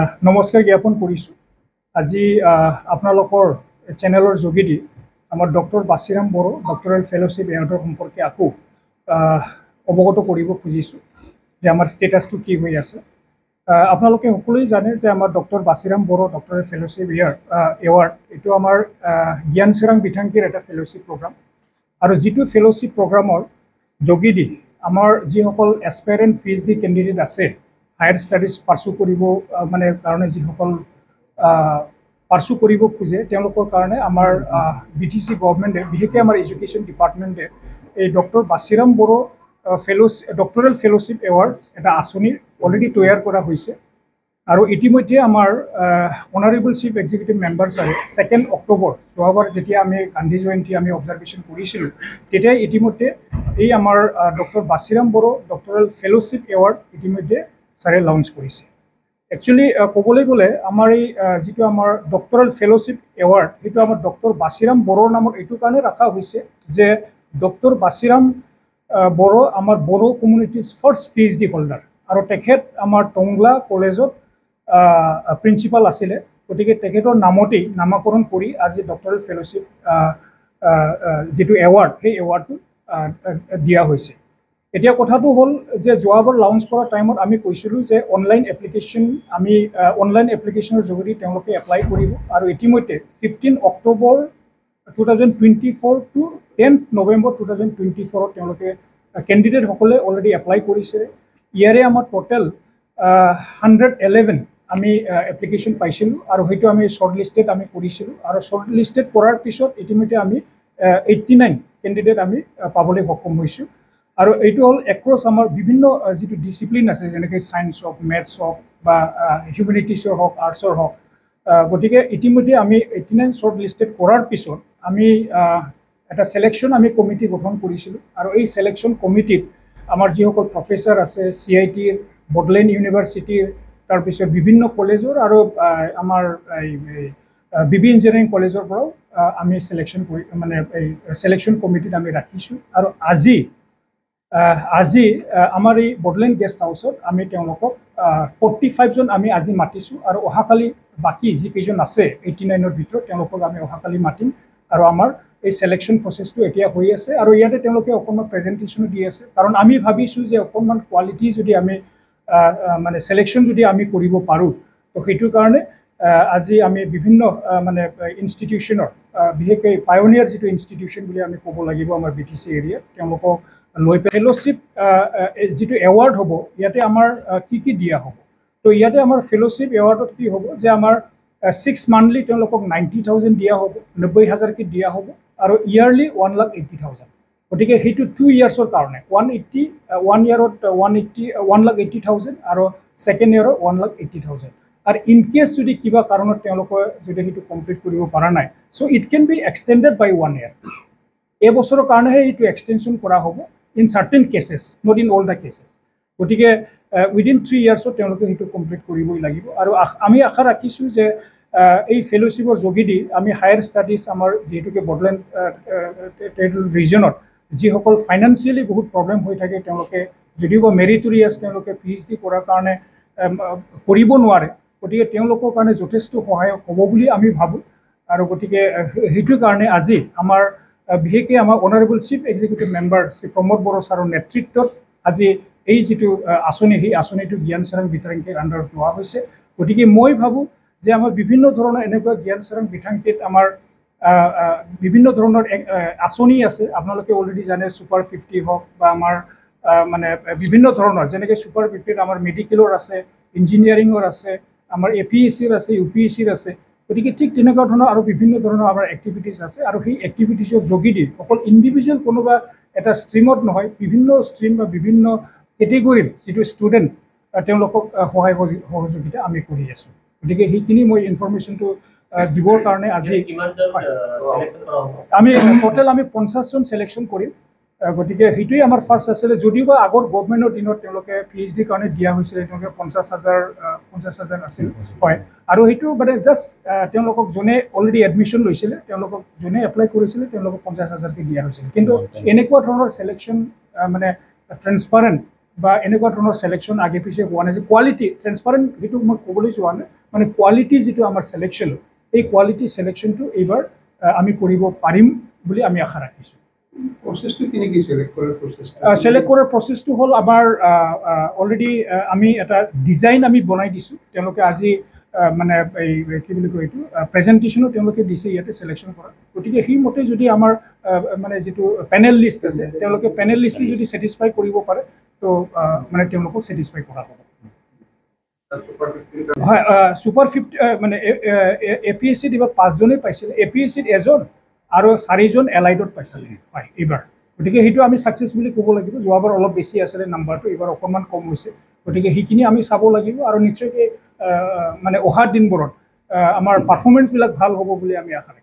নমস্কাৰ জ্ঞাপন কৰিছোঁ। আজি আপোনালোকৰ চেনেলৰ যোগেদি আমাৰ doctor Basiram Boro doctoral fellowship এৱাৰ্ডৰ সম্পৰ্কে আকৌ অৱগত কৰিব খুজিছোঁ যে আমাৰ ষ্টেটাছটো কি হৈ আছে। আপোনালোকে সকলোৱে জানে যে আমাৰ doctor Basiram Boro doctoral fellowship award এইটো আমাৰ জ্ঞান চিৰাং বিথাংকিৰ এটা ফেলোশ্বিপ প্ৰগ্ৰাম আৰু যিটো ফেলোশ্বিপ প্ৰগ্ৰামৰ যোগেদি আমাৰ যিসকল এছপাইৰেণ্ট PhD কেণ্ডিডেট আছে হায়াৰ ষ্টাডিজ পাৰ্চু কৰিব মানে কাৰণে যিসকল পাৰ্চু কৰিব খোজে তেওঁলোকৰ কাৰণে আমাৰ BTC গভৰ্ণমেণ্টে বিশেষকৈ আমাৰ এডুকেশ্যন ডিপাৰ্টমেণ্টে এই doctor Basiram Boro doctoral fellowship award এটা আঁচনি অলৰেডি তৈয়াৰ কৰা হৈছে আৰু ইতিমধ্যে আমাৰ অনাৰেবল চিফ এক্সিকিউটিভ মেম্বাৰ ছাৰে 2 অক্টোবৰ যোৱাবাৰ যেতিয়া আমি গান্ধী জয়ন্তী আমি অবজাৰ্ভেশ্যন কৰিছিলোঁ তেতিয়া ইতিমধ্যে এই আমাৰ doctor Basiram Boro doctoral fellowship award ইতিমধ্যে ছাৰে লঞ্চ কৰিছে। একচুৱেলি ক'বলৈ গ'লে আমাৰ এই যিটো আমাৰ ডক্টৰেল ফেলোশ্বিপ এৱাৰ্ড সেইটো আমাৰ ডক্টৰ বাছিৰাম বড়োৰ নামত এইটো কাৰণে ৰখা হৈছে যে ডক্টৰ বাছিৰাম বড়ো আমাৰ Boro community's first PhD holder আৰু তেখেত আমাৰ টংলা কলেজত প্ৰিন্সিপাল আছিলে, গতিকে তেখেতৰ নামতেই নামাকৰণ কৰি আজি ডক্টৰেল ফেলোশ্বিপ যিটো এৱাৰ্ড সেই এৱাৰ্ডটো দিয়া হৈছে। এতিয়া কথাটো হ'ল যে যোৱাবাৰ লঞ্চ কৰা টাইমত আমি কৈছিলোঁ যে অনলাইন এপ্লিকেশ্যনৰ যোগেদি তেওঁলোকে এপ্লাই কৰিব আৰু ইতিমধ্যে 15 অক্টোবৰ 2024 টু 10 নৱেম্বৰ 2024 তেওঁলোকে কেণ্ডিডেটসকলে অলৰেডি এপ্লাই কৰিছে। ইয়াৰে আমাৰ টোটেল 111 আমি এপ্লিকেশ্যন পাইছিলোঁ আৰু সেইটো আমি শ্বৰ্ট লিষ্টেড আমি কৰিছিলোঁ আৰু শ্বৰ্ট লিষ্টেড কৰাৰ পিছত ইতিমধ্যে আমি 89 কেণ্ডিডেট আমি পাবলৈ সক্ষম হৈছোঁ আৰু এইটো হ'ল এক্ৰছ আমাৰ বিভিন্ন যিটো ডিচিপ্লিন আছে যেনেকৈ ছায়েন্স হওক মেথছ হওক বা হিউমেনিটিছৰ হওক আৰ্টছৰ হওক, গতিকে ইতিমধ্যে আমি 89 শ্বৰ্ট লিষ্টেড কৰাৰ পিছত আমি এটা চিলেকশ্যন আমি কমিটি গঠন কৰিছিলোঁ আৰু এই চিলেকশ্যন কমিটিত আমাৰ যিসকল প্ৰফেচাৰ আছে CITৰ বড়োলেণ্ড ইউনিভাৰ্চিটিৰ তাৰপিছত বিভিন্ন কলেজৰ আৰু আমাৰ BB ইঞ্জিনিয়াৰিং কলেজৰ পৰাও আমি চিলেকশ্যন কৰি মানে এই চিলেকশ্যন কমিটিত আমি ৰাখিছোঁ আৰু আজি আমাৰ এই বড়োলেণ্ড গেষ্ট হাউচত আমি তেওঁলোকক 45 জন আমি আজি মাতিছোঁ আৰু অহাকালি বাকী যিকেইজন আছে 89ৰ ভিতৰত তেওঁলোকক আমি অহাকালি মাতিম আৰু আমাৰ এই চিলেকশ্যন প্ৰচেছটো এতিয়া হৈ আছে আৰু ইয়াতে তেওঁলোকে অকণমান প্ৰেজেণ্টেশ্যনো দি আছে কাৰণ আমি ভাবিছোঁ যে অকণমান কোৱালিটি যদি আমি মানে চিলেকশ্যন যদি আমি কৰিব পাৰোঁ তো সেইটোৰ কাৰণে আজি আমি বিভিন্ন মানে ইনষ্টিটিউশ্যনৰ বিশেষকৈ পায়নিয়াৰ যিটো ইনষ্টিটিউশ্যন বুলি আমি ক'ব লাগিব আমাৰ BTC এৰিয়াত তেওঁলোকক লৈ ফেলোশ্বিপ যিটো এৱাৰ্ড হ'ব ইয়াতে আমাৰ কি দিয়া হ'ব। তো ইয়াতে আমাৰ ফেলোশ্বিপ এৱাৰ্ডত কি হ'ব যে আমাৰ 6 মান্থলি তেওঁলোকক 90,000 দিয়া হ'ব, 90,000কৈ দিয়া হ'ব আৰু ইয়াৰলি 1,80,000। গতিকে সেইটো 2 ইয়াৰ্ছৰ কাৰণে 1 ইয়াৰত 1,80,000 আৰু ছেকেণ্ড ইয়াৰত 1,80,000 আৰু ইন কেছ যদি কিবা কাৰণত তেওঁলোকে যদি সেইটো কমপ্লিট কৰিব পৰা নাই চ' ইট কেন বি এক্সটেণ্ডেড বাই 1 ইয়াৰ। এবছৰৰ কাৰণেহে এইটো এক্সটেনশ্যন কৰা হ'ব in certain cases, not in all the cases. গতিকে উইদিন 3 ইয়াৰ্ছত তেওঁলোকে সেইটো কমপ্লিট কৰিবই লাগিব আৰু আমি আশা ৰাখিছোঁ যে এই ফেলোশ্বিপৰ যোগেদি আমি হায়াৰ ষ্টাডিজ আমাৰ যিহেতুকে বড়োলেণ্ড ৰিজনত যিসকল ফাইনেন্সিয়েলি বহুত প্ৰব্লেম হৈ থাকে তেওঁলোকে যদিও বা মেৰিটৰিয়াছ তেওঁলোকে PhD কৰাৰ কাৰণে কৰিব নোৱাৰে, গতিকে তেওঁলোকৰ কাৰণে যথেষ্ট সহায়ক হ'ব বুলি আমি ভাবোঁ আৰু গতিকে সেইটোৰ কাৰণে আজি আমাৰ বিশেষকৈ আমাৰ honourable chief executive member Shri Pramod Boro ছাৰৰ নেতৃত্বত আজি এই যিটো আঁচনি সেই আঁচনিটো জ্ঞান চিৰাং বিথাংকিৰ আণ্ডাৰত লোৱা হৈছে। গতিকে মই ভাবোঁ যে আমাৰ বিভিন্ন ধৰণৰ এনেকুৱা জ্ঞান চিৰাং বিথাংকিত আমাৰ বিভিন্ন ধৰণৰ আঁচনি আছে। আপোনালোকে অলৰেডি জানে ছুপাৰ 50 হওক বা আমাৰ মানে বিভিন্ন ধৰণৰ যেনেকৈ ছুপাৰ 50ত আমাৰ মেডিকেলৰ আছে, ইঞ্জিনিয়াৰিঙৰ আছে, আমাৰ APSCৰ আছে, UPSCৰ আছে। গতিকে ঠিক তেনেকুৱা ধৰণৰ আৰু বিভিন্ন ধৰণৰ আমাৰ এক্টিভিটিছ আছে আৰু সেই এক্টিভিটিছৰ যোগেদি অকল ইণ্ডিভিজুৱেল কোনোবা এটা ষ্ট্ৰীমত নহয় বিভিন্ন ষ্ট্ৰীম বা বিভিন্ন কেটেগৰীৰ যিটো ষ্টুডেণ্ট তেওঁলোকক সহায় সহযোগিতা আমি কৰি আছোঁ। গতিকে সেইখিনি মই ইনফৰমেশ্যনটো দিবৰ কাৰণে আজি আমি টোটেল আমি 50 জন চিলেকশ্যন কৰিম। গতিকে সেইটোৱে আমাৰ ফাৰ্ষ্ট আছিলে, যদিও বা আগৰ গভৰ্ণমেণ্টৰ দিনত তেওঁলোকে PhD কাৰণে দিয়া হৈছিলে তেওঁলোকে 50,000 আছিল হয় আৰু সেইটো মানে জাষ্ট তেওঁলোকক যোনে অলৰেডি এডমিশ্যন লৈছিলে তেওঁলোকক যোনে এপ্লাই কৰিছিলে তেওঁলোকক 50,000কৈ দিয়া হৈছিলে। কিন্তু এনেকুৱা ধৰণৰ চিলেকশ্যন মানে ট্ৰেন্সপাৰেণ্ট বা এনেকুৱা ধৰণৰ চিলেকশ্যন আগে পিছে হোৱা নাই যে কোৱালিটি ট্ৰেন্সপাৰেণ্ট সেইটো মই ক'বলৈ যোৱা নাই মানে কোৱালিটি যিটো আমাৰ চিলেকশ্যন এই কোৱালিটি চিলেকশ্যনটো এইবাৰ আমি কৰিব পাৰিম বুলি আমি আশা ৰাখিছোঁ প্ৰচেছটো কেনেকৈ চিলেক্ট কৰাৰ প্ৰচেছ চিলেক্ট কৰাৰ প্ৰচেছটো হ'ল আমাৰ অলৰেডি আমি এটা ডিজাইন আমি বনাই দিছোঁ তেওঁলোকে আজি মানে এই কি বুলি কয় এইটো প্ৰেজেণ্টেশ্যনো তেওঁলোকে দিছে ইয়াতে চিলেকশ্যন কৰা গতিকে সেইমতে যদি আমাৰ মানে যিটো পেনেল লিষ্ট আছে তেওঁলোকে পেনেল লিষ্টটো যদি ছেটিছফাই কৰিব পাৰে তো মানে তেওঁলোকক ছেটিছফাই কৰা হ'ব হয় ছুপাৰ 50 মানে এ পি এছ চিত এইবাৰ 5জনেই পাইছিলে এ পি এছ চিত এজন আৰু 4জন এলাইডত পাইছিলে হয় এইবাৰ গতিকে সেইটো আমি ছাকচেছ বুলি ক'ব লাগিব যোৱাবাৰ অলপ বেছি আছিলে নাম্বাৰটো এইবাৰ অকণমান কম হৈছে গতিকে সেইখিনি আমি চাব লাগিব আৰু নিশ্চয়কৈ মানে অহা দিনবোৰত আমাৰ পাৰফৰ্মেঞ্চবিলাক ভাল হ'ব বুলি আমি আশা ৰাখিছোঁ